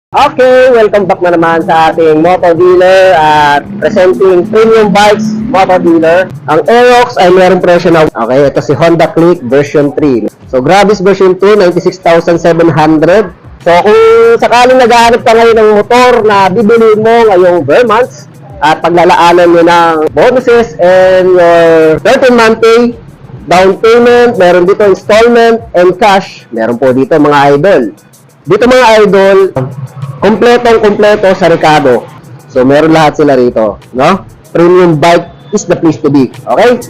Okay, welcome back na naman sa ating motor dealer at presenting Premium Bikes Motor Dealer. Ang Aerox ay mayroong presyo na. Okay, ito si Honda Click version 3. So, Gravis version 2, 96,700. So, kung sakaling naghahanap ka ngayon ng motor na bibili mo ngayong months at paglalaanan nyo ng bonuses and your 13-month pay, down payment, meron dito installment and cash. Meron po dito mga idol. Dito mga idol, kompleto sa Ricardo. So, meron lahat sila rito, no? Premium bike is the place to be. Okay?